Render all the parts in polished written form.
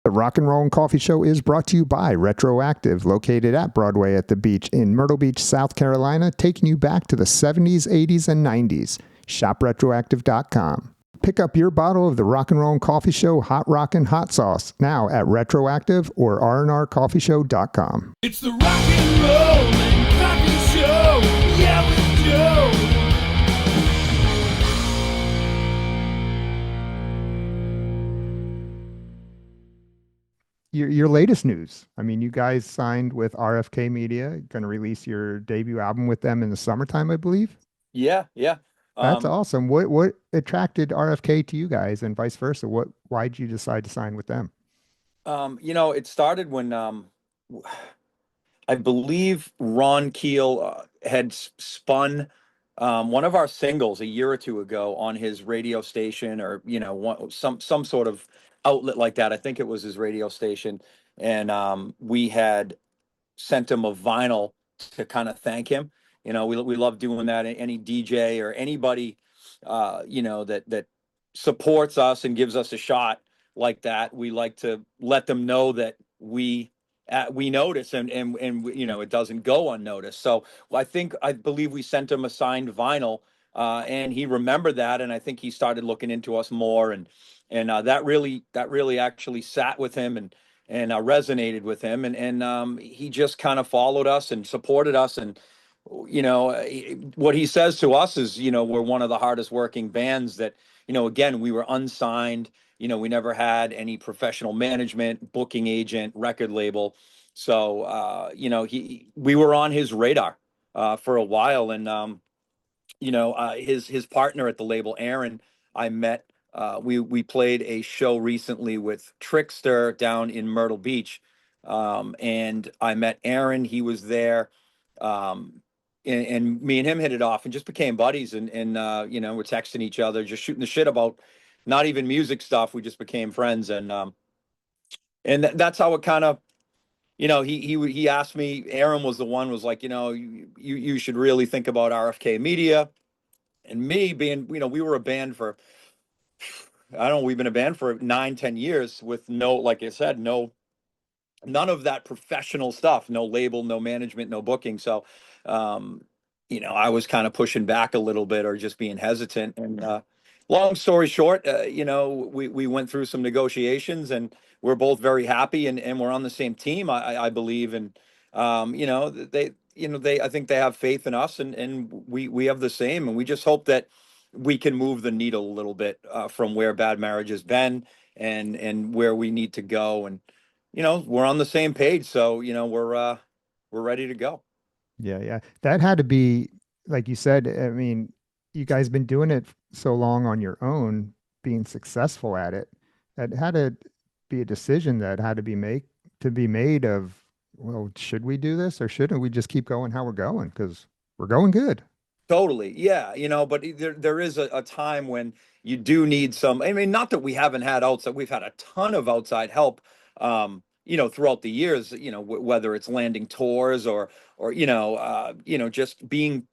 The Rock and Roll and Coffee Show is brought to you by Retroactive, located at Broadway at the Beach in Myrtle Beach, South Carolina, taking you back to the 70s, 80s, and 90s. ShopRetroactive.com. Pick up your bottle of the Rock and Roll and Coffee Show Hot Rockin' Hot Sauce now at Retroactive or rnrcoffeeshow.com. It's the Rock and Roll and Coffee Show. Yeah, we do. Your latest news. I mean, you guys signed with RFK Media, going to release your debut album with them in the summertime, I believe. Yeah. That's Um, awesome. What attracted RFK to you guys and vice versa? Why'd you decide to sign with them? it started when I believe Ron Keel had spun one of our singles a year or two ago on his radio station, or some sort of outlet like that. I think it was his radio station, and we had sent him a vinyl to kind of thank him. We love doing that. Any DJ or anybody, that supports us and gives us a shot like that, we like to let them know that we notice, and it doesn't go unnoticed. So I believe we sent him a signed vinyl, and he remembered that, and I think he started looking into us more, and that really actually sat with him and resonated with him, and he just kind of followed us and supported us. And what he says to us is, we're one of the hardest working bands that, again, we were unsigned. We never had any professional management, booking agent, record label. So we were on his radar for a while. And his partner at the label, Aaron, I met. We played a show recently with Trickster down in Myrtle Beach, and I met Aaron. He was there, and me and him hit it off and just became buddies. And we're texting each other, just shooting the shit about not even music stuff. We just became friends, and that's how it kind of. He asked me. Aaron was the one, was like, you should really think about RFK Media. And me being, we were a band for, I don't know, we've been a band for 9, 10 years with no, like I said, none of that professional stuff, no label, no management, no booking. So, I was kind of pushing back a little bit, or just being hesitant. And long story short, we went through some negotiations, and we're both very happy, and we're on the same team, I believe. And, I think they have faith in us, and we have the same. And we just hope that we can move the needle a little bit from where Bad Marriage has been, and where we need to go. And, we're on the same page. So, we're ready to go. Yeah, yeah. That had to be, like you said, I mean, you guys been doing it so long on your own, being successful at it. That had to be a decision that had to be made of, well, should we do this or shouldn't we just keep going how we're going? Because we're going good. Totally. Yeah. But there is a time when you do need some. I mean, not that we haven't had outside, we've had a ton of outside help, throughout the years, whether it's landing tours, or just being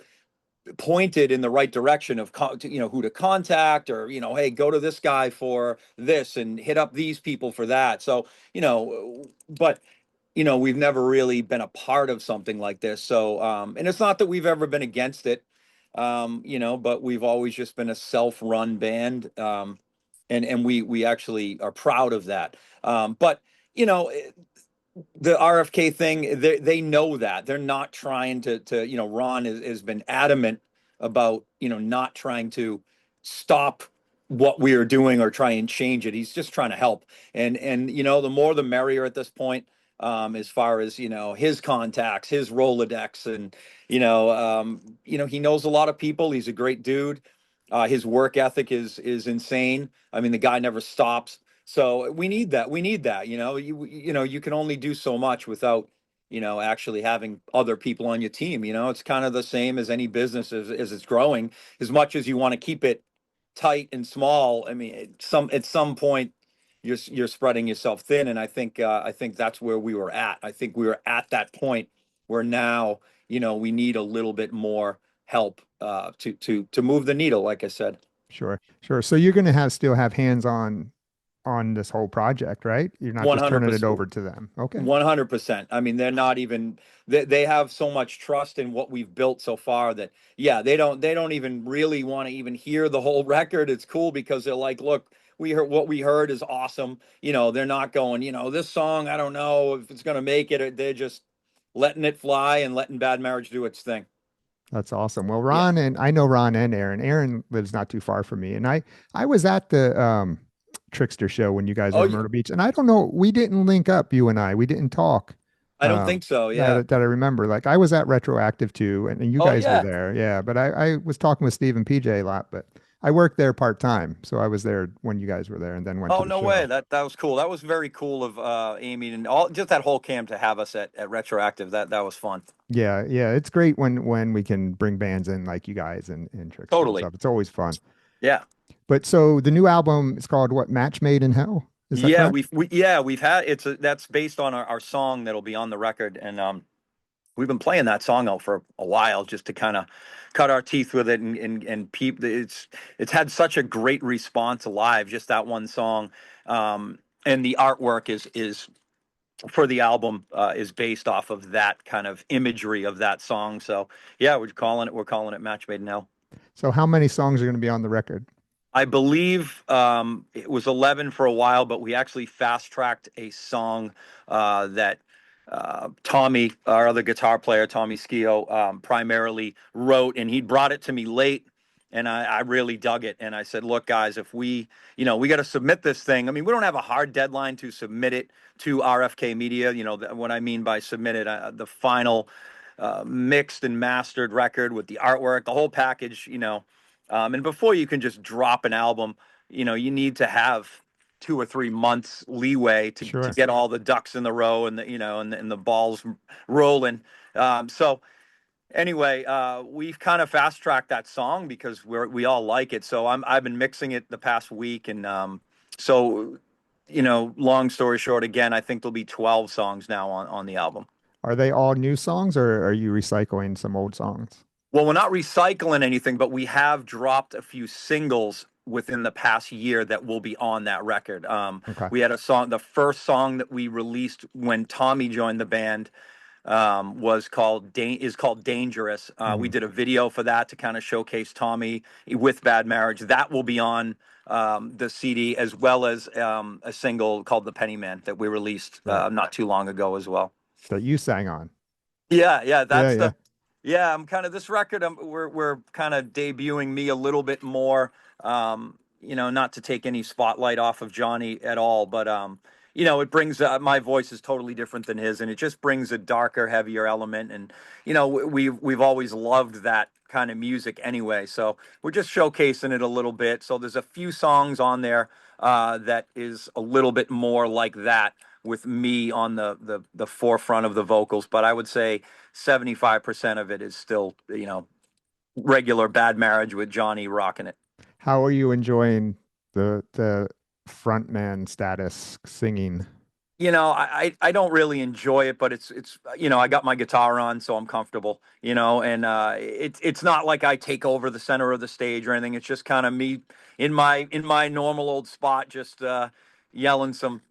pointed in the right direction of, who to contact, or, hey, go to this guy for this and hit up these people for that. So, but we've never really been a part of something like this. So, and it's not that we've ever been against it, but we've always just been a self-run band. And we actually are proud of that. But, you know, the RFK thing, they know that they're not trying to, Ron has been adamant about, not trying to stop what we are doing or try and change it. He's just trying to help. And, the more the merrier at this point, as far as, his contacts, his Rolodex, and, he knows a lot of people. He's a great dude. His work ethic is insane. I mean, the guy never stops. So we need that. We need that. You can only do so much without, actually having other people on your team. It's kind of the same as any business as it's growing. As much as you want to keep it tight and small, I mean, at some point you're spreading yourself thin. And I think that's where we were at. I think we were at that point where now, we need a little bit more help to move the needle, like I said. Sure, sure. So you're going to still have hands on on this whole project, right? You're not just turning it 100%. over to them. Okay. 100%. I mean, they're not even they have so much trust in what we've built so far that yeah, they don't even really want to even hear the whole record. It's cool because they're like, look, we heard what we heard is awesome. They're not going, this song, I don't know if it's gonna make it. They're just letting it fly and letting Bad Marriage do its thing. That's awesome. Well, Yeah. Ron and I know Ron and Aaron. Aaron lives not too far from me, and I was at the Trickster show when you guys were Oh, in Myrtle Beach, and I don't know, we didn't link up, you and I. We didn't talk. I don't think so. Yeah. That I remember. Like I was at Retroactive too, and you Oh guys were yeah. there. Yeah, but I was talking with Steve and PJ a lot, but I worked there part time, so I was there when you guys were there, and then went to Oh the no way. show. That was cool. That was very cool of Amy and all just that whole camp to have us at Retroactive. That was fun. Yeah, yeah, it's great when we can bring bands in like you guys and Trickster and Totally. stuff. It's always fun. Yeah. But so the new album is called what? Match Made in Hell. Is that Yeah, correct? we've had that's based on our song that'll be on the record, and we've been playing that song out for a while just to kind of cut our teeth with it and peep. It's had such a great response live, just that one song, and the artwork is for the album is based off of that kind of imagery of that song. So yeah, we're calling it Match Made in Hell. So how many songs are going to be on the record? I believe it was 11 for a while, but we actually fast tracked a song that Tommy, our other guitar player, Tommy Skeoch, primarily wrote, and he brought it to me late, and I really dug it. And I said, look, guys, if we got to submit this thing. I mean, we don't have a hard deadline to submit it to RFK Media. What I mean by submit it, the final mixed and mastered record with the artwork, the whole package, and before you can just drop an album, you need to have 2 or 3 months leeway to Sure. get all the ducks in the row and the balls rolling. So anyway, we've kind of fast tracked that song because we all like it. So I've been mixing it the past week, and so long story short, again, I think there'll be 12 songs now on the album. Are they all new songs or are you recycling some old songs? Well, we're not recycling anything, but we have dropped a few singles within the past year that will be on that record. Okay. We had a song, the first song that we released when Tommy joined the band is called Dangerous. We Mhm. did a video for that to kind of showcase Tommy with Bad Marriage. That will be on the CD, as well as a single called The Pennyman that we released Right. not too long ago as well. That you sang on. Yeah, Yeah, that's yeah. the yeah. I'm kind of this record. We're kind of debuting me a little bit more. Not to take any spotlight off of Johnny at all, but it brings my voice is totally different than his, and it just brings a darker, heavier element. And we've always loved that kind of music anyway. So we're just showcasing it a little bit. So there's a few songs on there that is a little bit more like that, with me on the forefront of the vocals. But I would say 75% of it is still, regular Bad Marriage with Johnny rocking it. How are you enjoying the frontman status singing? I don't really enjoy it, but it's I got my guitar on, so I'm comfortable, and it's not like I take over the center of the stage or anything. It's just kind of me in my normal old spot, just yelling some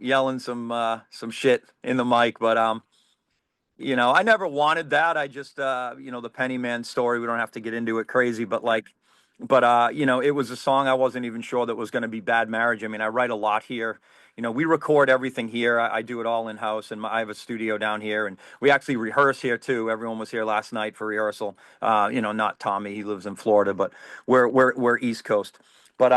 shit in the mic. But I never wanted that. I just, the Pennyman Story. We don't have to get into it crazy, but it was a song I wasn't even sure that was going to be Bad Marriage. I mean, I write a lot here. We record everything here. I do it all in house, and I have a studio down here, and we actually rehearse here too. Everyone was here last night for rehearsal. Not Tommy; he lives in Florida, but we're East Coast. But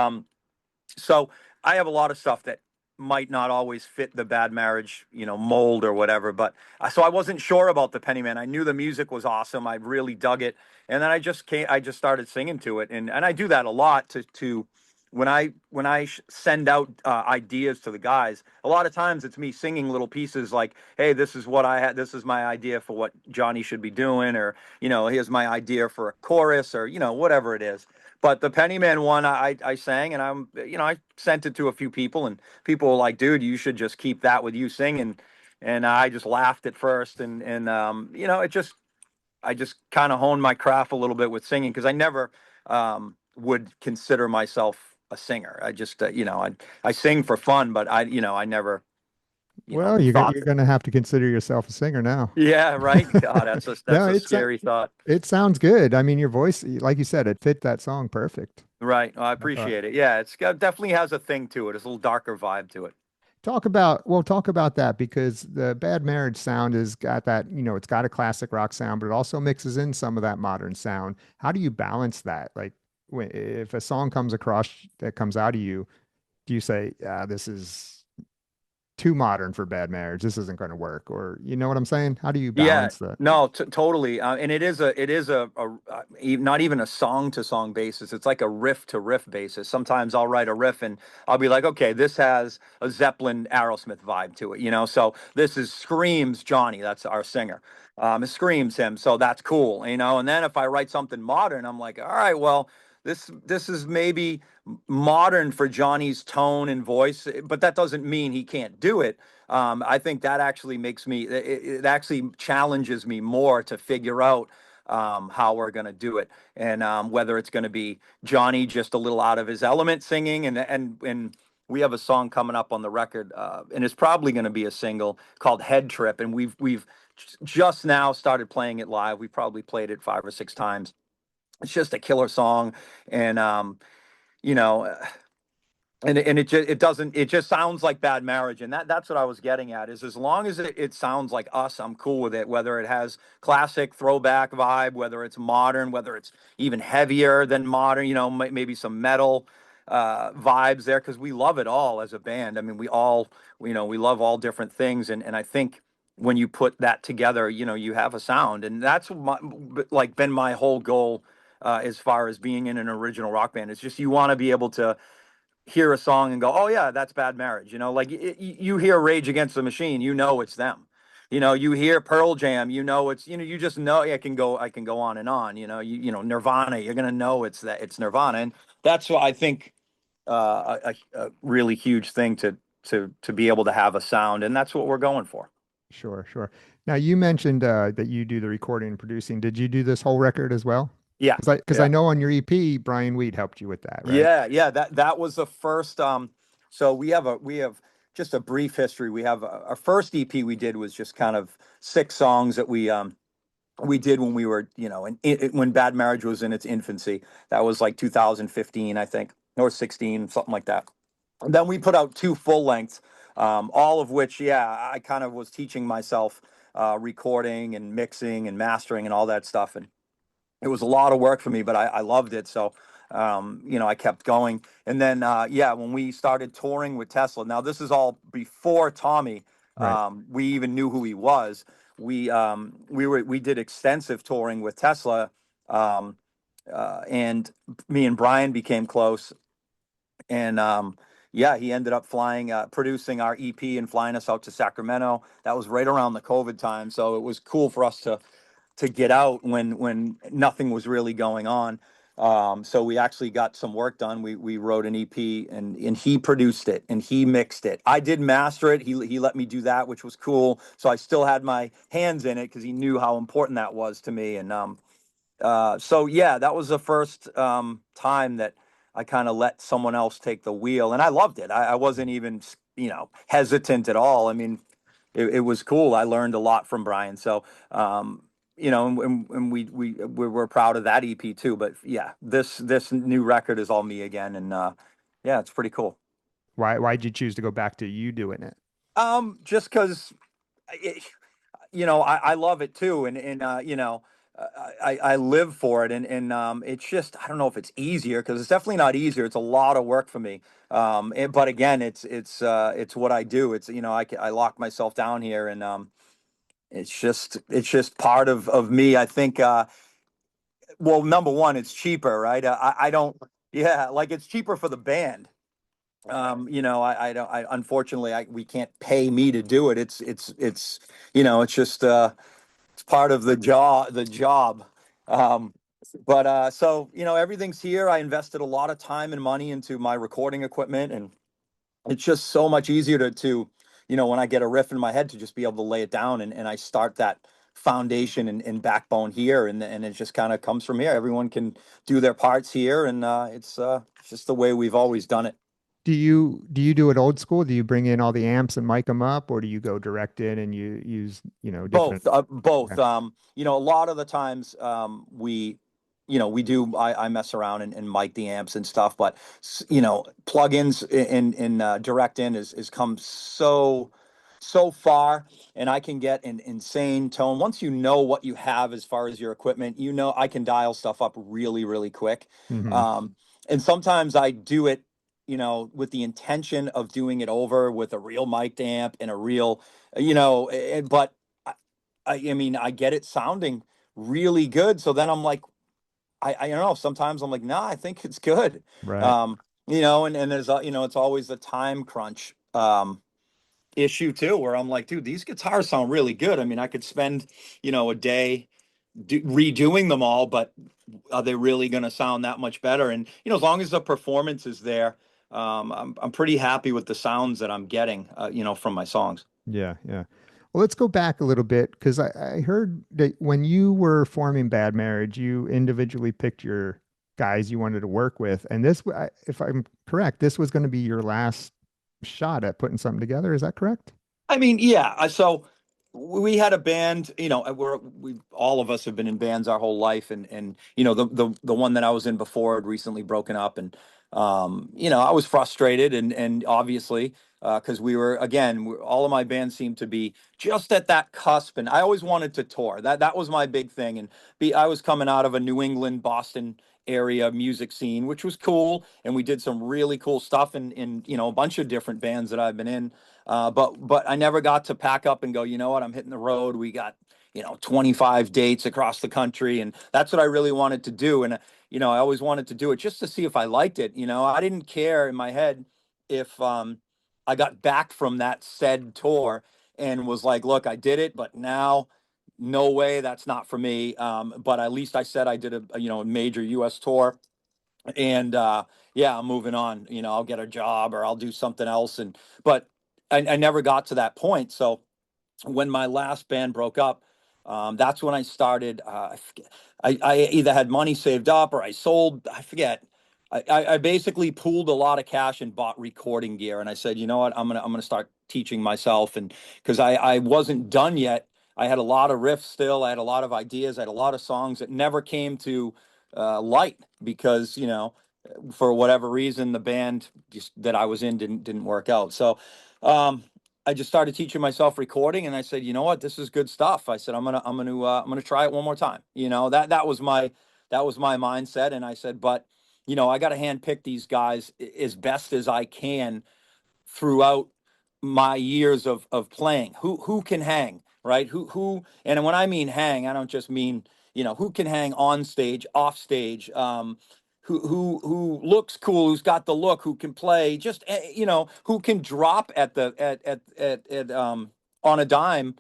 so I have a lot of stuff that might not always fit the Bad Marriage, mold or whatever. But so I wasn't sure about the Pennyman. I knew the music was awesome. I really dug it, and then I just started singing to it, and I do that a lot to when I send out ideas to the guys. A lot of times it's me singing little pieces like, "Hey, this is what I had. This is my idea for what Johnny should be doing," or "Here's my idea for a chorus," or whatever it is. But the Pennyman one, I sang, and I sent it to a few people, and people were like, "Dude, you should just keep that with you singing." And I just laughed at first, I just kind of honed my craft a little bit with singing, because I never would consider myself a singer. I just, I sing for fun, but I never, Well, thought you're that. going to have to consider yourself a singer now. Yeah, right. God, that's No, a scary thought. it sounds good. I mean, your voice, like you said, it fit that song perfect. Right. Well, I I thought. appreciate it. Yeah, definitely has a thing to it. It's a little darker vibe to it. Talk about that because the Bad Marriage sound has got that, it's got a classic rock sound, but it also mixes in some of that modern sound. How do you balance that? Like if a song comes across that comes out of you, do you say, this is too modern for Bad Marriage. This isn't going to work. Or you know what I'm saying? How do you Yeah, balance that? no, totally. And not even a song to song basis. It's like a riff to riff basis. Sometimes I'll write a riff and I'll be like, okay, this has a Zeppelin Aerosmith vibe to it, So this is screams Johnny. That's our singer. It screams him. So that's cool, And then if I write something modern, I'm like, all right, well, this is maybe modern for Johnny's tone and voice, but that doesn't mean he can't do it. I think that actually it actually challenges me more to figure out how we're going to do it, and whether it's going to be Johnny just a little out of his element singing, and we have a song coming up on the record, and it's probably going to be a single called Head Trip, and we've just now started playing it live. We probably played it 5 or 6 times. It's just a killer song, and you know it just sounds like Bad Marriage, and that's what I was getting at, is as long as it sounds like us, I'm cool with it, whether it has classic throwback vibe, whether it's modern, whether it's even heavier than modern, maybe some metal vibes there, because we love it all as a band. I mean, we love all different things, and I think when you put that together, you have a sound, and that's like been my whole goal, as far as being in an original rock band. It's just you want to be able to hear a song and go, "Oh yeah, that's Bad Marriage." Like you hear Rage Against the Machine, it's them. You hear Pearl Jam, it's you just know. I can go on and on. Nirvana, you're gonna know it's Nirvana, and that's what I think, a really huge thing to be able to have a sound, and that's what we're going for. Sure, sure. Now you mentioned that you do the recording and producing. Did you do this whole record as well? Yeah, Because I yeah. know on your EP, Brian Weed helped you with that, right? Yeah, yeah, that was the first. So we have just a brief history. We have our first EP we did was just kind of 6 songs that we did when we were, when Bad Marriage was in its infancy. That was like 2015, I think, or 16, something like that. And then we put out 2 full lengths, all of which, yeah, I kind of was teaching myself recording and mixing and mastering and all that stuff, and it was a lot of work for me, but I loved it. So, I kept going. And then, yeah, when we started touring with Tesla, now this is all before Tommy, Right. we even knew who he was. We did extensive touring with Tesla, and me and Brian became close. And, yeah, he ended up producing our EP and flying us out to Sacramento. That was right around the COVID time. So it was cool for us to get out when nothing was really going on. So we actually got some work done. We wrote an EP, and he produced it and he mixed it. I did master it. He let me do that, which was cool. So I still had my hands in it because he knew how important that was to me. And so yeah, that was the first time that I kind of let someone else take the wheel, and I loved it. I wasn't even hesitant at all. I mean, it was cool. I learned a lot from Brian. So, and we're proud of that EP too. But yeah, this new record is all me again, and yeah, it's pretty cool. Why'd you choose to go back to you doing it? Just because, I love it too, and I live for it, and it's just, I don't know if it's easier, because it's definitely not easier. It's a lot of work for me. But again, it's what I do. It's, I lock myself down here, and it's just part of me. I think, well, number one, it's cheaper, right? I don't, yeah, like it's cheaper for the band. I don't, unfortunately, we can't pay me to do it. It's just, it's part of the job. Um, but so, everything's here. I invested a lot of time and money into my recording equipment, and it's just so much easier to when I get a riff in my head, to just be able to lay it down, and I start foundation and backbone here, and it just kind of comes from here. Everyone can do their parts here, and it's just the way we've always done it. Do you do it old school? Do you bring in all the amps and mic them up, or do you go direct in and you use, different? Both. Okay. A lot of the times, we do. I mess around and mic the amps and stuff, but plugins in direct in is come so far, and I can get an insane tone once you know what you have as far as your equipment. I can dial stuff up really, really quick. Hmm. Um, and sometimes I do it, with the intention of doing it over with a real mic amp and a real, but I mean, I get it sounding really good. So then I'm like, I don't know. Sometimes I'm like, nah, I think it's good. Right. Um, and there's it's always the time crunch issue too, where I'm like, dude, these guitars sound really good. I mean, I could spend, a day redoing them all, but are they really going to sound that much better? And as long as the performance is there, I'm pretty happy with the sounds that I'm getting, from my songs. Yeah, yeah. Well, let's go back a little bit because I heard that when you were forming Bad Marriage, you individually picked your guys you wanted to work with, and if I'm correct, this was going to be your last shot at putting something together. Is that correct? I mean, yeah. So we had a band. We all of us have been in bands our whole life, and the one that I was in before had recently broken up, and I was frustrated, and obviously because we were again, all of my bands seemed to be just at that cusp, and I always wanted to tour. That was my big thing, and I was coming out of a New England, Boston area music scene, which was cool, and we did some really cool stuff in a bunch of different bands that I've been in. But I never got to pack up and go, you know what, I'm hitting the road. We got, 25 dates across the country. And that's what I really wanted to do. And, I always wanted to do it just to see if I liked it. I didn't care in my head if I got back from that said tour and was like, look, I did it, but now no way, that's not for me. But at least I said I did a major US tour, and yeah, I'm moving on. I'll get a job or I'll do something else. But I never got to that point. So when my last band broke up, that's when I started. I forget, I either had money saved up or I sold. I forget. I basically pooled a lot of cash and bought recording gear. And I said, you know what, I'm gonna start teaching myself. And because I wasn't done yet. I had a lot of riffs still. I had a lot of ideas. I had a lot of songs that never came to light because for whatever reason the band that I was in didn't work out. So um, I just started teaching myself recording, and I said, you know what, this is good stuff. I said, I'm gonna try it one more time. That was my mindset, and I said, but I got to handpick these guys as best as I can throughout my years of playing. Who can hang, right? And when I mean hang, I don't just mean who can hang on stage, off stage. Who looks cool, who's got the look, who can play, just who can drop at the at on a dime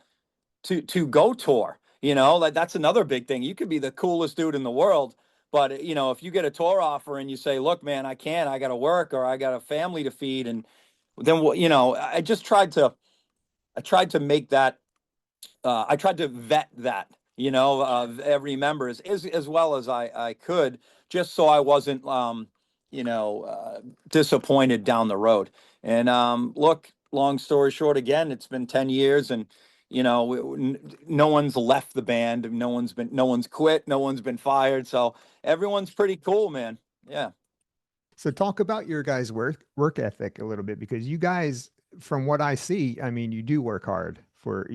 to go tour. Like that's another big thing. You could be the coolest dude in the world, but if you get a tour offer and you say, "Look, man, I can't. I got to work, or I got a family to feed," and then what? I tried to make that. I tried to vet that, every member as well as I could, just so I wasn't, disappointed down the road. And look, long story short, again, it's been 10 years, and no one's left the band, no one's quit, no one's been fired, so everyone's pretty cool, man. Yeah. So talk about your guys' work ethic a little bit because you guys, from what I see, I mean, you do work hard for,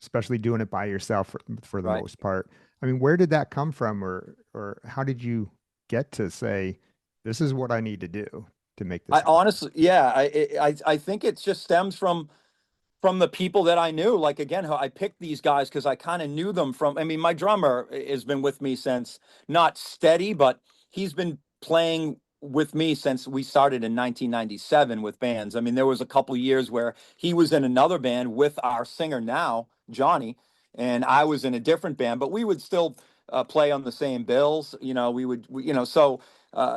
especially doing it by yourself for the Right. most part. I mean, where did that come from, or how did you get to say, this is what I need to do to make this I happen? honestly, yeah, I think it just stems from the people that I knew. Like again, how I picked these guys because I kind of knew them from. I mean, my drummer has been with me since, not steady, but he's been playing with me since we started in 1997 with bands. I mean, there was a couple years where he was in another band with our singer now, Johnny, and I was in a different band, but we would still play on the same bills. So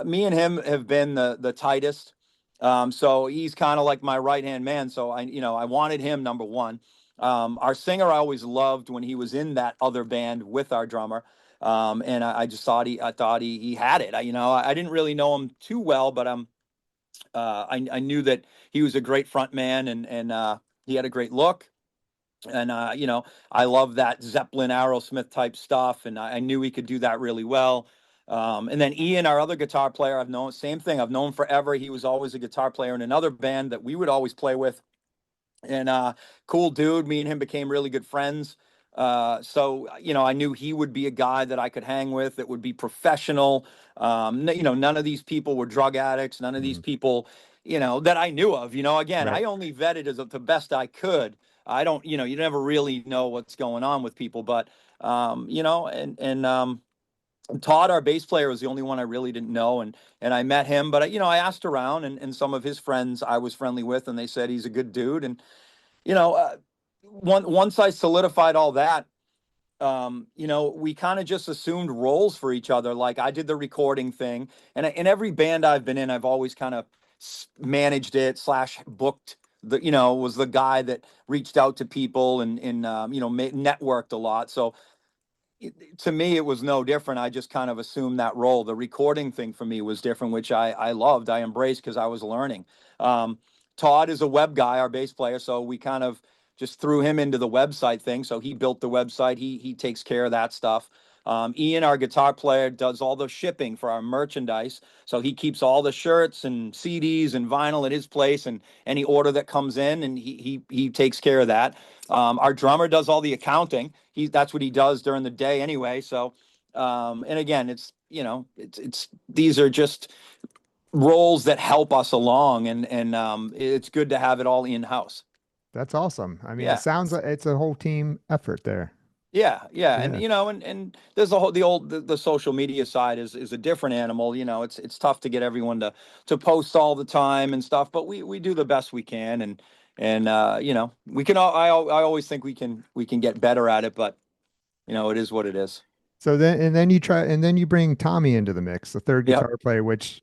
me and him have been the tightest. So he's kind of like my right hand man. So I wanted him number one. Our singer I always loved when he was in that other band with our drummer. And I just thought I thought he had it. I didn't really know him too well, but I knew that he was a great front man, and he had a great look. And I love that Zeppelin, Aerosmith type stuff, and I knew he could do that really well. And then Ian, our other guitar player, I've known, same thing. I've known forever. He was always a guitar player in another band that we would always play with, and cool dude. Me and him became really good friends. So I knew he would be a guy that I could hang with, that would be professional. None of these people were drug addicts, none of these people that I knew of. Again, Right. I only vetted as the best I could. I don't, you never really know what's going on with people, but and Todd, our bass player, was the only one I really didn't know, and I met him, but I asked around, and some of his friends I was friendly with, and they said he's a good dude. And you know, uh, once I solidified all that, we kind of just assumed roles for each other. Like, I did the recording thing, and in every band I've been in, I've always kind of managed it slash booked. Was the guy that reached out to people and networked a lot. So to me, it was no different. I just kind of assumed that role. The recording thing for me was different, which I loved, I embraced, because I was learning. Um, Todd is a web guy, our bass player, so we kind of just threw him into the website thing. So he built the website. He takes care of that stuff. Ian, our guitar player, does all the shipping for our merchandise. So he keeps all the shirts and CDs and vinyl at his place, and any order that comes in, and he takes care of that. Our drummer does all the accounting. That's what he does during the day anyway. So, and again, it's these are just roles that help us along, and it's good to have it all in house. That's awesome. I mean, it Yeah. sounds like it's a whole team effort there. Yeah, yeah, and Yeah. and there's the social media side is a different animal. It's tough to get everyone to post all the time and stuff, but we do the best we can, and we can. I always think we can get better at it, but it is what it is. So then you try, and then you bring Tommy into the mix, the third Yep. guitar player, which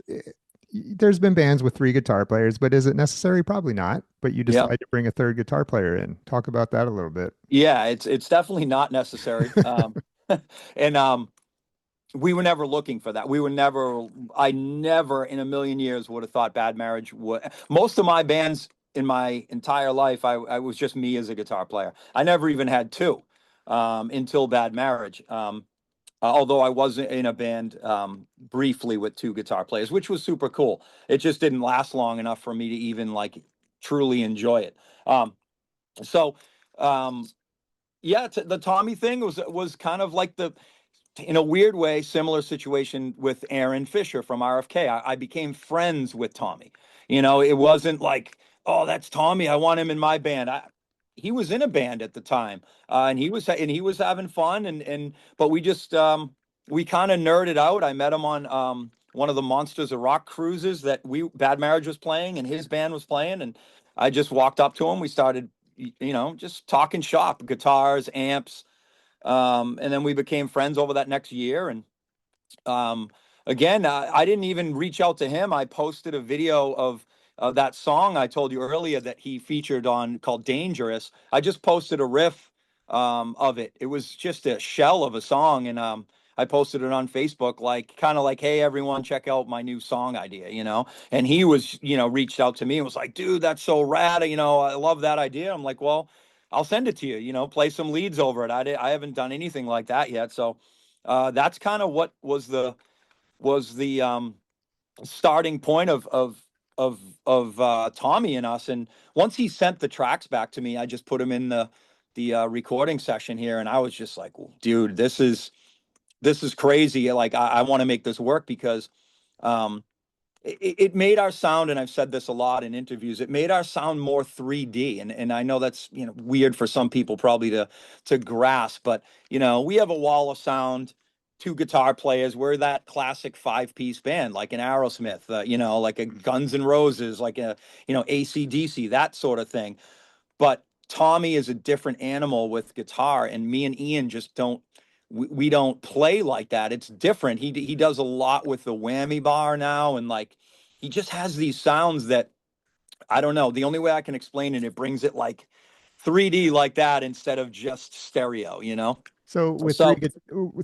there's been bands with three guitar players, but is it necessary? Probably not. But you Yep. decide to bring a third guitar player in. Talk about that a little bit. Yeah, it's definitely not necessary. And we were never looking for that. I never in a million years would have thought Bad Marriage would. Most of my bands in my entire life, I was just me as a guitar player. I never even had two until Bad Marriage. Although I was in a band briefly with two guitar players, which was super cool. It just didn't last long enough for me to even like truly enjoy it. So um, yeah, the Tommy thing was kind of like in a weird way, similar situation with Aaron Fisher from RFK. I became friends with Tommy. It wasn't like, oh, that's Tommy, I want him in my band. He was in a band at the time, and he was having fun, and but we kind of nerded out. I met him on one of the Monsters of Rock cruises that Bad Marriage was playing, and his band was playing, and I just walked up to him. We started, just talking shop, guitars, amps, and then we became friends over that next year. And um, again, I didn't even reach out to him. I posted a video of that song I told you earlier that he featured on, called Dangerous. I just posted a riff of it. It was just a shell of a song, and I posted it on Facebook, like, kind of like, hey, everyone, check out my new song idea. And he was, reached out to me and was like, dude, that's so rad. I love that idea. I'm like, well, I'll send it to you, play some leads over it. I haven't done anything like that yet. So that's kind of what was the starting point of Tommy and us. And once he sent the tracks back to me, I just put them in the recording session here, and I was just like, dude, this is crazy. Like, I want to make this work, because um, it made our sound, and I've said this a lot in interviews, it made our sound more 3D. And I know that's, weird for some people probably to grasp, but we have a wall of sound, two guitar players. We're that classic five-piece band, like an Aerosmith, like a Guns N' Roses, like a, AC/DC, that sort of thing. But Tommy is a different animal with guitar, and me and Ian just we don't play like that. It's different. He does a lot with the whammy bar now, and like, he just has these sounds that, I don't know. The only way I can explain it, it brings it like 3D like that instead of just stereo, you know? So with So yeah.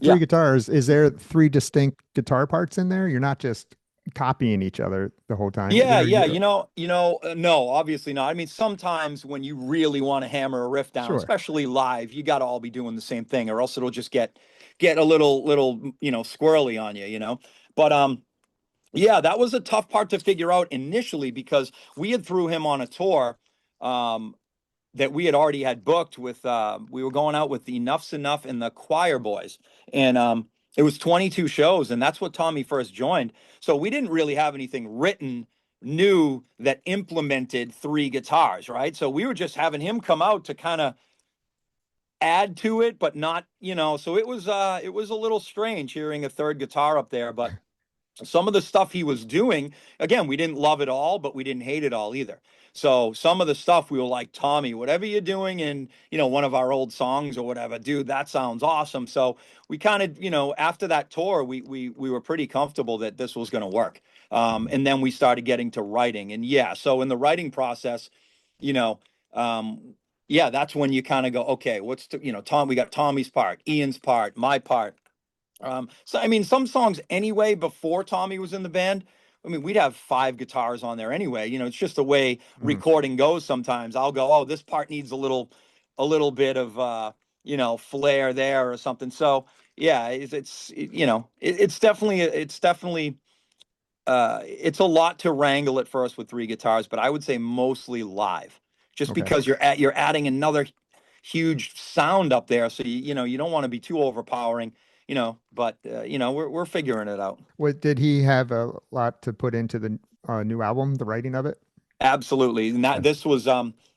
three guitars, is there three distinct guitar parts in there? You're not just copying each other the whole time. Yeah, yeah, You no, obviously not. I mean, sometimes when you really want to hammer a riff down, sure. especially live, you got to all be doing the same thing, or else it'll just get a little, squirrely on you, you know. But yeah, that was a tough part to figure out initially because we had threw him on a tour um, that we had already had booked with. We were going out with the Enough's Enough and the Choir Boys, and it was 22 shows, and that's what Tommy first joined. So we didn't really have anything written new that implemented three guitars, right? So we were just having him come out to kind of add to it, but not, so it was a little strange hearing a third guitar up there, but some of the stuff he was doing, again, we didn't love it all, but we didn't hate it all either. So some of the stuff we were like, Tommy, whatever you're doing in, one of our old songs or whatever, dude, that sounds awesome. So we kind of, after that tour, we were pretty comfortable that this was going to work. And then we started getting to writing, and yeah, so in the writing process, you know, yeah, that's when you kind of go, okay, Tom, we got Tommy's part, Ian's part, my part. So I mean, some songs anyway, before Tommy was in the band, I mean, we'd have five guitars on there anyway. It's just the way Mhm. recording goes sometimes. I'll go, oh, this part needs a little bit of flair there or something. So yeah, it's definitely it's a lot to wrangle at first with three guitars, but I would say mostly live, just Okay. because you're adding another huge sound up there, so you don't want to be too overpowering, but we're figuring it out. What did he have a lot to put into the new album, the writing of it? Absolutely. And Yeah. that this was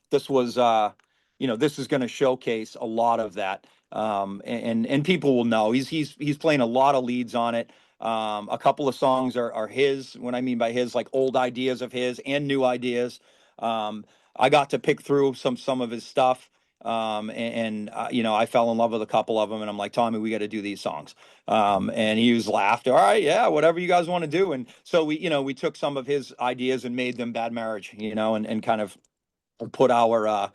this is going to showcase a lot of that. And people will know he's playing a lot of leads on it. A couple of songs are his. What I mean by his, like old ideas of his and new ideas. I got to pick through some of his stuff. And I fell in love with a couple of them, and I'm like, Tommy, we got to do these songs. And he was laughed. All right, yeah, whatever you guys want to do. And so we took some of his ideas and made them Bad Marriage, and kind of put our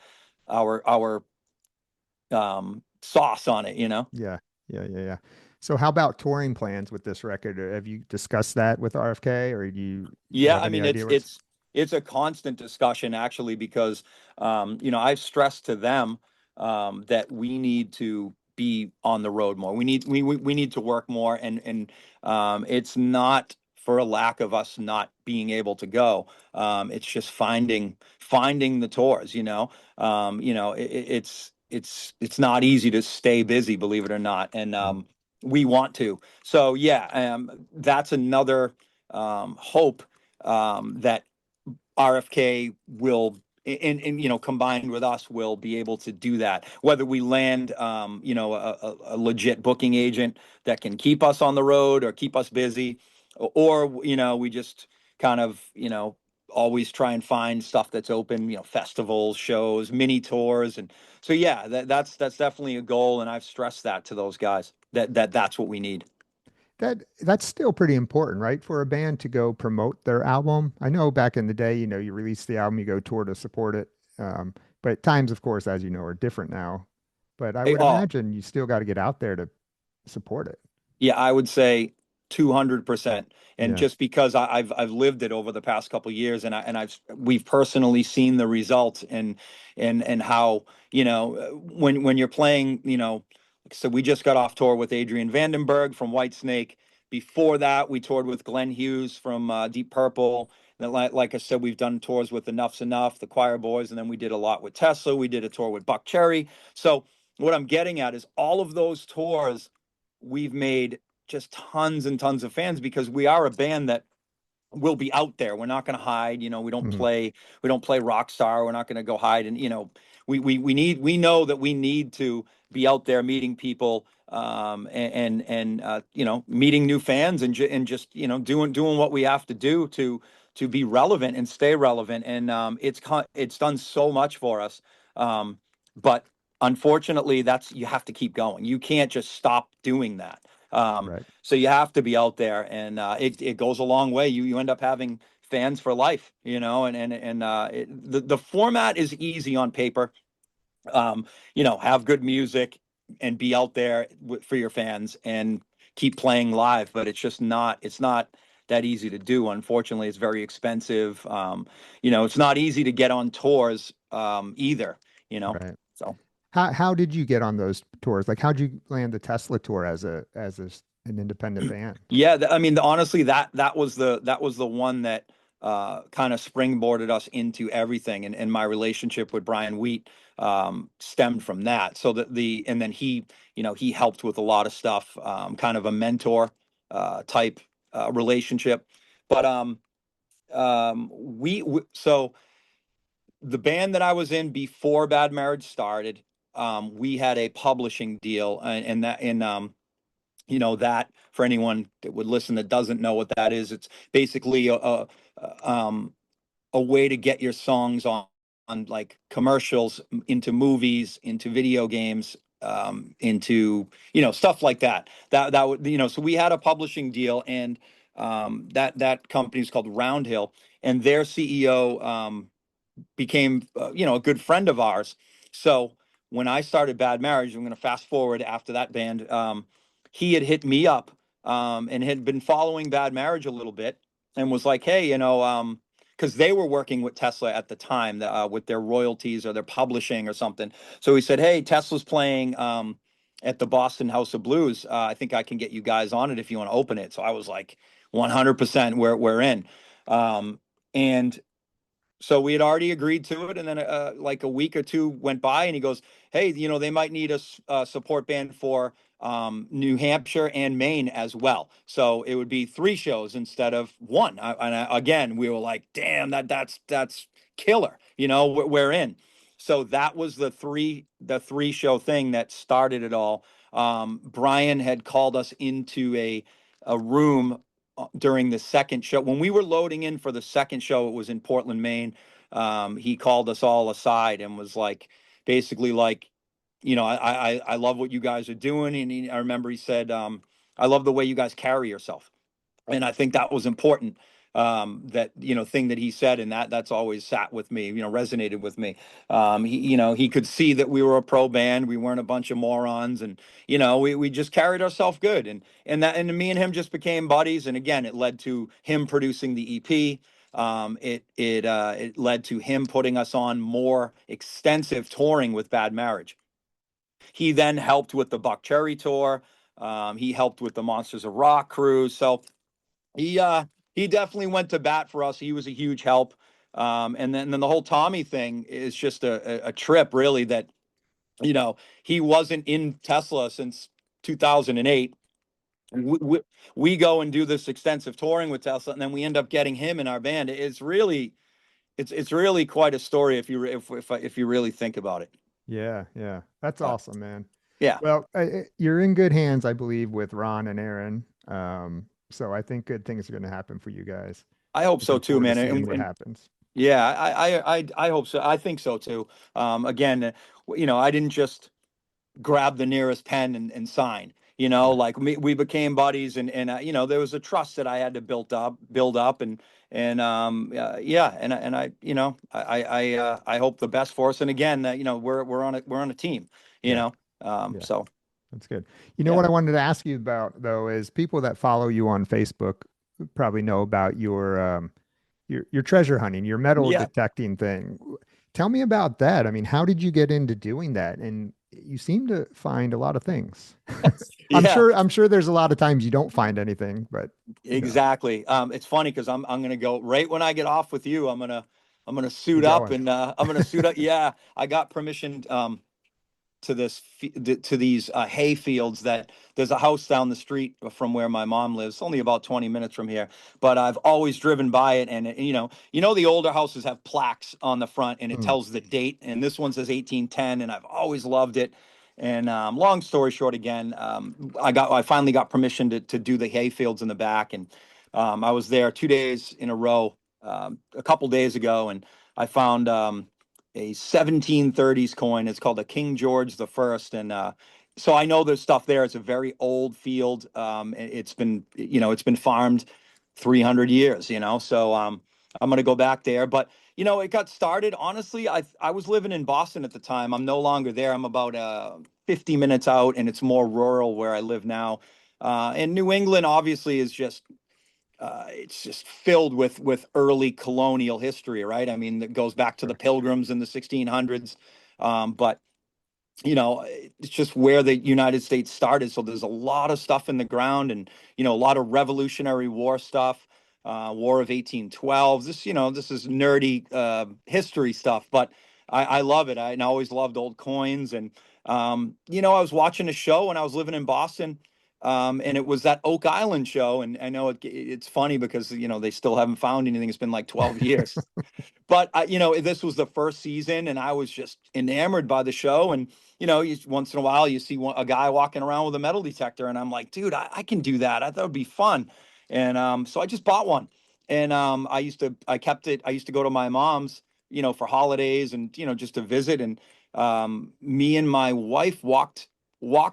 sauce on it. Yeah. Yeah. So how about touring plans with this record? Have you discussed that with RFK, or do you Yeah, have I any mean idea what's it's a constant discussion actually because I've stressed to them that we need to be on the road more. We need to work more, and it's not for a lack of us not being able to go. It's just finding the tours. It's not easy to stay busy, believe it or not, and Mhm. we want to. So yeah, that's another hope that RFK will, and combined with us, will be able to do that. Whether we land, a legit booking agent that can keep us on the road or keep us busy, or we just kind of always try and find stuff that's open, festivals, shows, mini tours, and so yeah, that's definitely a goal, and I've stressed that to those guys that's what we need. that's still pretty important, right? For a band to go promote their album. I know back in the day, you release the album, you go tour to support it. But times, of course, as you know, are different now. But I would Oh, imagine you still got to get out there to support it. yeah, I would say 200%. And Yeah. just because I've lived it over the past couple of years, and we've personally seen the results, and how when you're playing, so we just got off tour with Adrian Vandenberg from Whitesnake. Before that, we toured with Glenn Hughes from Deep Purple. And like I said, we've done tours with Enough's Enough, the Choir Boys, and then we did a lot with Tesla. We did a tour with Buck Cherry. So what I'm getting at is all of those tours we've made just tons and tons of fans because we are a band that will be out there. We're not going to hide. We don't Mhm. play rock star. We're not going to go hide. And we know that we need to be out there meeting people, and meeting new fans, and just doing what we have to do to be relevant and stay relevant. And it's done so much for us. But unfortunately, you have to keep going. You can't just stop doing that. Right. So you have to be out there, and it goes a long way. You end up having fans for life, and the format is easy on paper. um, have good music and be out there for your fans and keep playing live. But it's not that easy to do. Unfortunately, it's very expensive. It's not easy to get on tours either, you know. Right. So How did you get on those tours? Like, how'd you land the Tesla tour an independent band? yeah, I mean, honestly, that was the one that kind of springboarded us into everything, and my relationship with Brian Wheat stemmed from that. So and then he helped with a lot of stuff, kind of a mentor type relationship. But so the band that I was in before Bad Marriage started, we had a publishing deal, and that in that for anyone that would listen that doesn't know what that is, it's basically a way to get your songs on like commercials, into movies, into video games, into stuff like that. That would so we had a publishing deal, and that company is called Roundhill, and their CEO became a good friend of ours. So when I started Bad Marriage, I'm going to fast forward after that band. He had hit me up, and had been following Bad Marriage a little bit, and was like, hey, because they were working with Tesla at the time, with their royalties or their publishing or something. So he said, hey, Tesla's playing at the Boston House of Blues. I think I can get you guys on it if you want to open it. So I was like, 100% we're in. And so we had already agreed to it, and then like a week or two went by, and he goes, hey, they might need a support band for New Hampshire and Maine as well. So it would be 3 shows instead of one. Again, we were like, damn, that's killer. We're in. So that was the three show thing that started it all. Brian had called us into a room during the second show. When we were loading in for the second show, it was in Portland, Maine. He called us all aside and was like, basically like, I love what you guys are doing. And I remember he said, I love the way you guys carry yourself. And I think that was important. That thing that he said, and that's always sat with me, resonated with me. He could see that we were a pro band, we weren't a bunch of morons, and we just carried ourselves good, and me and him just became buddies. And again, it led to him producing the EP. It led to him putting us on more extensive touring with Bad Marriage. He then helped with the Buck Cherry tour. He helped with the Monsters of Rock cruise. So he definitely went to bat for us. He was a huge help. And then the whole Tommy thing is just a trip, really, that he wasn't in Tesla since 2008. We go and do this extensive touring with Tesla, and then we end up getting him in our band. It's really quite a story if you really think about it. Yeah, yeah. That's Uh, awesome, man. yeah, Well, you're in good hands, I believe, with Ron and Aaron. So I think good things are going to happen for you guys. I hope so Looking too, forward to man. seeing And, what and happens. yeah, I hope so. I think so too. Again, I didn't just grab the nearest pen and sign. Right. Like we became buddies, and there was a trust that I had to build up, yeah, and I hope the best for us. And again, we're on a team. You Yeah, know, yeah. so That's good. You know yeah, what I wanted to ask you about though is people that follow you on Facebook probably know about your treasure hunting, your metal yeah, detecting thing. Tell me about that. I mean, how did you get into doing that? And you seem to find a lot of things. yeah. I'm sure there's a lot of times you don't find anything, but Exactly. It's funny because I'm gonna go right when I get off with you. I'm gonna you're suit up, going. and I'm gonna suit up. Yeah, I got permission to these hay fields. That there's a house down the street from where my mom lives, only about 20 minutes from here. But I've always driven by it, and the older houses have plaques on the front, and it Mm, tells the date. And this one says 1810, and I've always loved it. And long story short, again, I finally got permission to do the hay fields in the back, and I was there 2 days in a row, a couple days ago, and I found a 1730s coin. It's called a King George the First, and so I know there's stuff there. It's a very old field. It's been farmed 300 years. So I'm gonna go back there. But it got started. Honestly, I was living in Boston at the time. I'm no longer there. I'm about 50 minutes out, and it's more rural where I live now. And New England obviously is just it's just filled with early colonial history, right? I mean, it goes back to the Sure. Pilgrims in the 1600s. But it's just where the United States started. So there's a lot of stuff in the ground, and a lot of Revolutionary War stuff, War of 1812. This is nerdy history stuff, but I love it. I always loved old coins, and I was watching a show when I was living in Boston. And it was that Oak Island show, and I know it's funny because they still haven't found anything. It's been like 12 years, but this was the first season, and I was just enamored by the show. And once in a while you see a guy walking around with a metal detector, and I'm like, dude, I can do that. I thought it'd be fun. And so I just bought one, and I kept it. I used to go to my mom's, for holidays, and just to visit. And me and my wife walked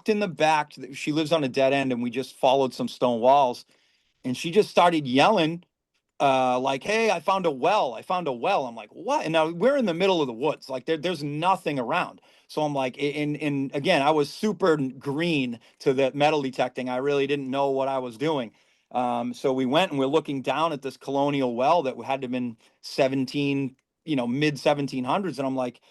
in the back. She lives on a dead end, and we just followed some stone walls, and she just started yelling like, hey, I found a well. I found a well. I'm like, what? And now we're in the middle of the woods. Like there's nothing around. So I'm like, and again, I was super green to the metal detecting. I really didn't know what I was doing. So we went, and we're looking down at this colonial well that had to have been 17, mid 1700s. And I'm like,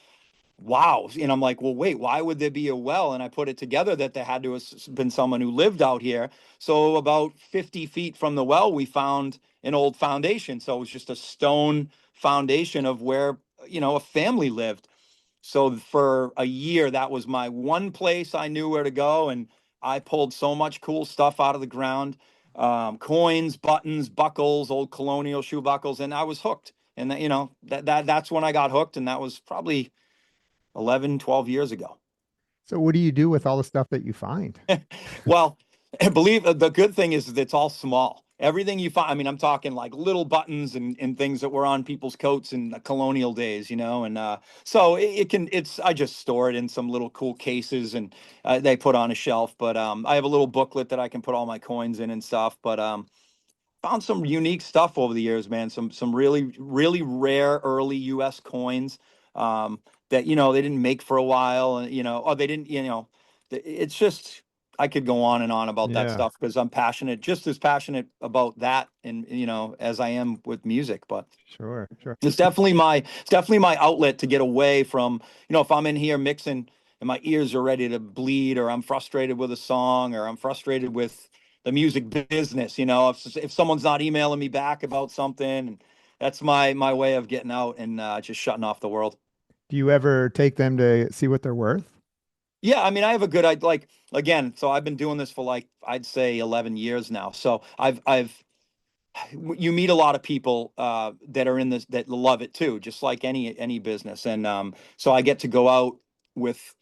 wow. And I'm like, well, wait, why would there be a well? And I put it together that there had to have been someone who lived out here. So about 50 feet from the well, we found an old foundation. So it was just a stone foundation of where, a family lived. So for a year, that was my one place I knew where to go. And I pulled so much cool stuff out of the ground, coins, buttons, buckles, old colonial shoe buckles. And I was hooked. And that's when I got hooked. And that was probably 11, 12 years ago. So what do you do with all the stuff that you find? Well, the good thing is that it's all small. Everything you find, I mean, I'm talking like little buttons and things that were on people's coats in the colonial days, and so I just store it in some little cool cases, and they put on a shelf. But I have a little booklet that I can put all my coins in and stuff. But found some unique stuff over the years, man. Some really really rare early U.S. coins that they didn't make for a while, and or they didn't. It's just I could go on and on about that Yeah, stuff because I'm passionate, just as passionate about that, and as I am with music. But sure, sure. it's definitely my outlet to get away from if I'm in here mixing and my ears are ready to bleed, or I'm frustrated with a song, or I'm frustrated with the music business. If someone's not emailing me back about something, and that's my way of getting out and just shutting off the world. Do you ever take them to see what they're worth? Yeah, I mean, I have a good, like, again, so I've been doing this for like, I'd say 11 years now. So you meet a lot of people that are in this, that love it too, just like any business. And so I get to go out with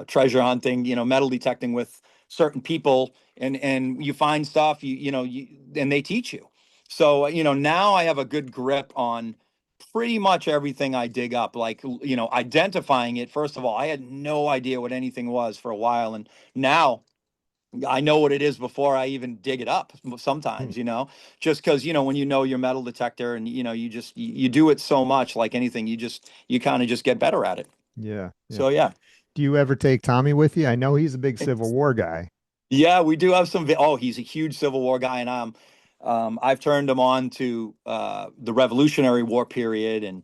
treasure hunting, metal detecting with certain people, and you find stuff, and they teach you. So, now I have a good grip on pretty much everything I dig up, like, identifying it. First of all, I had no idea what anything was for a while. And now I know what it is before I even dig it up Hmm. sometimes, just because, when your metal detector, and, you do it so much, like anything, you kind of just get better at it. Yeah, yeah. So, yeah. Do you ever take Tommy with you? I know he's a big Civil War guy. Yeah, we do have some. Oh, he's a huge Civil War guy, and I've turned him on to the Revolutionary War period and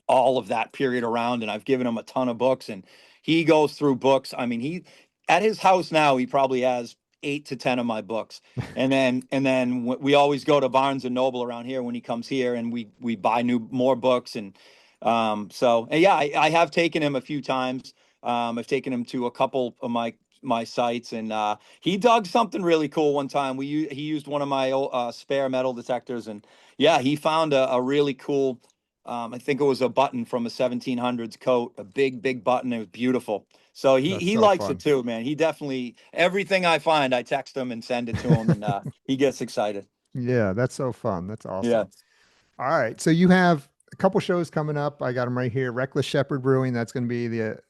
all of that period around, and I've given him a ton of books, and he goes through books. I mean, he at his house now, he probably has 8 to 10 of my books. And then we always go to Barnes and Noble around here when he comes here, and we buy more books. And and yeah, I have taken him a few times. I've taken him to a couple of my sites, and he dug something really cool one time. He used one of my spare metal detectors, and yeah, he found a really cool, I think it was a button from a 1700s coat, a big, big button. It was beautiful. So he That's he so likes it fun. too, man. He definitely, everything I find, I text him and send it to him, and he gets excited. Yeah, that's so fun. That's Yeah. awesome. All right. So you have a couple shows coming up. I got them right here. Reckless Shepherd Brewing. That's going to be the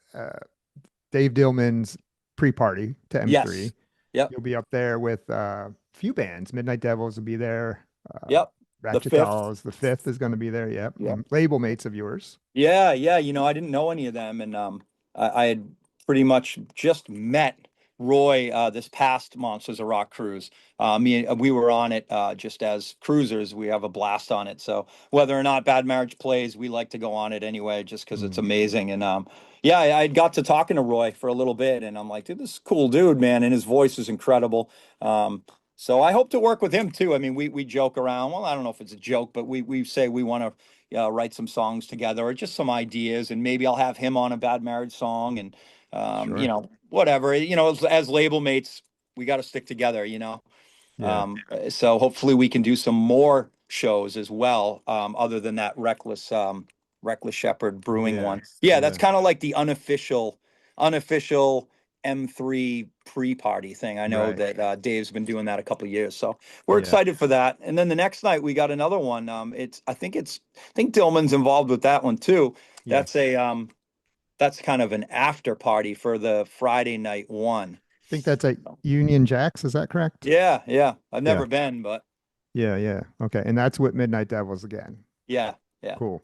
Dave Dillman's pre-party to Yes. M3. Yep. You'll be up there with a few bands. Midnight Devils will be there. Yep. The Ratchet fifth. Dolls, the fifth is going to be there. Yep. Yeah. Label mates of yours. Yeah, yeah. I didn't know any of them, and I had pretty much just met Roy this past Monsters of Rock cruise. We were on it just as cruisers. We have a blast on it. So whether or not Bad Marriage plays, we like to go on it anyway, just because it's Mm, amazing. And yeah, I got to talking to Roy for a little bit, and I'm like, dude, this is a cool dude, man, and his voice is incredible. So I hope to work with him too. I mean, we joke around. Well, I don't know if it's a joke, but we say we want to write some songs together or just some ideas, and maybe I'll have him on a Bad Marriage song, and sure. whatever. As label mates, we got to stick together. Yeah. So hopefully we can do some more shows as well, other than that Reckless Shepherd Brewing Yeah. one. Yeah, that's Yeah. kind of like the unofficial M3 pre-party thing. I know Right. that Dave's been doing that a couple of years, so we're Yeah. excited for that. And then the next night we got another one. I think Dillman's involved with that one too. That's Yes. that's kind of an after party for the Friday night one. I think that's at Union Jacks. Is that correct? Yeah, yeah. I've Yeah. never been, but Yeah. Yeah. Okay. And that's with Midnight Devils again. yeah, yeah, Cool.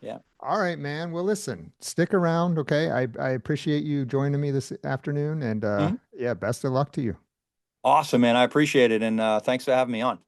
yeah. All right, man. Well, listen, stick around. Okay. I appreciate you joining me this afternoon. And Mhm. yeah, best of luck to you. Awesome, man. I appreciate it, and thanks for having me on.